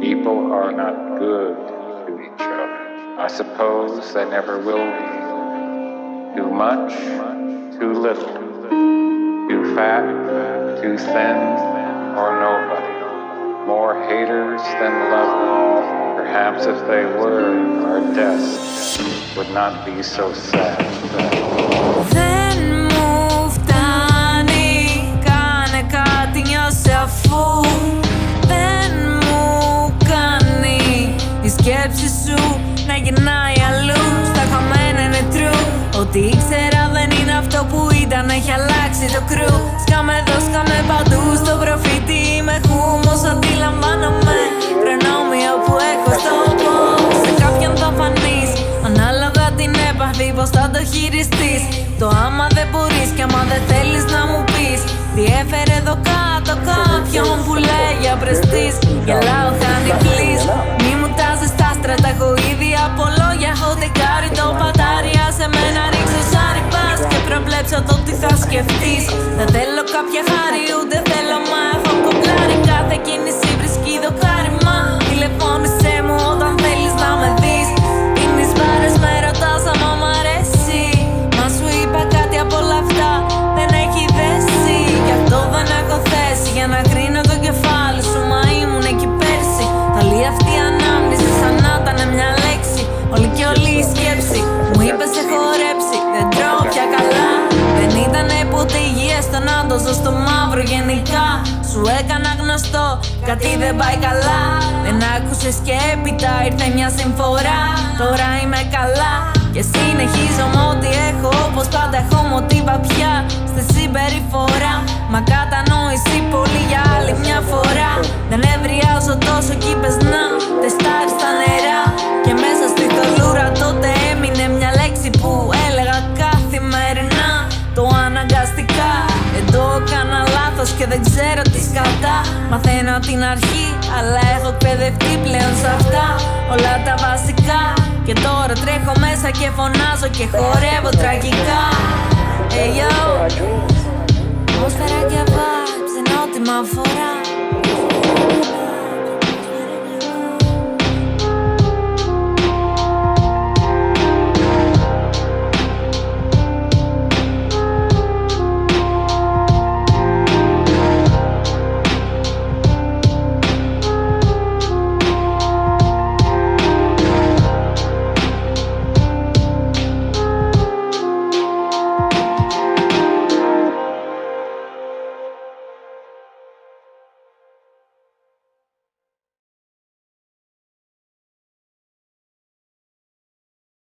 People are not good to each other. I suppose they never will be. Too much, too little. Too fat, too thin, or nobody. More haters than lovers. Perhaps if they were, our deaths would not be so sad. Δεν μου φτάνει, κάνε κάτι, νιώσε αφού δεν μου κάνει η σκέψη σου να γυρνάει αλλού. Στα χαμένα είναι true, ό,τι ήξερα δεν είναι αυτό που ήταν, έχει αλλάξει το κρου. Σκάμε εδώ, σκάμε παντού, στο προφήτη είμαι χούμος, αντιλαμβάνομαι προνόμιο που έχω στο πώς. Σε κάποιον θα φανείς, ανάλογα την έπαθη πως θα το χειριστείς. Το άμα δεν μπορείς κι άμα δεν θέλεις να μου πεις τι έφερε εδώ κάτω κάποιον που λέει για πρεστής. Γελάω, χάνει please, μη μου τάζεις τα άστρα, τα έχω ήδη από λόγια. Έχω δεκάρει το πατάρι, άσε με να ρίξω σαν πας και προβλέψω το τι θα σκεφτείς. Δεν θέλω κάποια χάρη, ούτε θέλω μα έχω κομπλάρει. Κάθε κίνηση βρίσκει δοκάριμα. Τηλεφώνησέ μου όταν θέλεις να με δεις. Πίνεις βάρες, με ρωτάς άμα μ' αρέσει. Μα σου είπα κάτι από όλα αυτά δεν έχει δέσει. Γι' αυτό δεν έχω θέση για να κρίνω το κεφάλι σου. Μα ήμουν εκεί πέρσι. Καλή αυτή η ανάμνηση σαν να ήταν μια λέξη. Όλη και όλη η σκέψη μου είπε σε χορέψει. Δεν τρώω πια καλά. Δεν ήτανε ποτέ υγεία στο να το ζω στο μαύρο γενικά. Σου έκανα γνωστό, κάτι δεν πάει καλά. Δεν άκουσες και έπειτα ήρθε μια συμφορά. Τώρα είμαι καλά και συνεχίζω με ό,τι έχω. Όπως πάντα έχω μοτίβα πια στη συμπεριφορά. Μα κατανόηση πολύ για άλλη μια φορά. Δεν ευριάζω τόσο κι είπες να τεστάρεις τα νερά. Και μέσα στη θολούρα τότε έμεινε μια λέξη που έλεγα καθημερινά. Το αναγκαστικά, δεν το έκανα λάθος και δεν ξέρω τι σκατά. Μαθαίνω από την αρχή, αλλά έχω εκπαιδευτεί πλέον σε αυτά όλα τα βασικά. Και τώρα τρέχω μέσα και φωνάζω και χορεύω τραγικά. Hey yo, ατμόσφαιρα και vibes, είναι ό,τι μ' αφορά.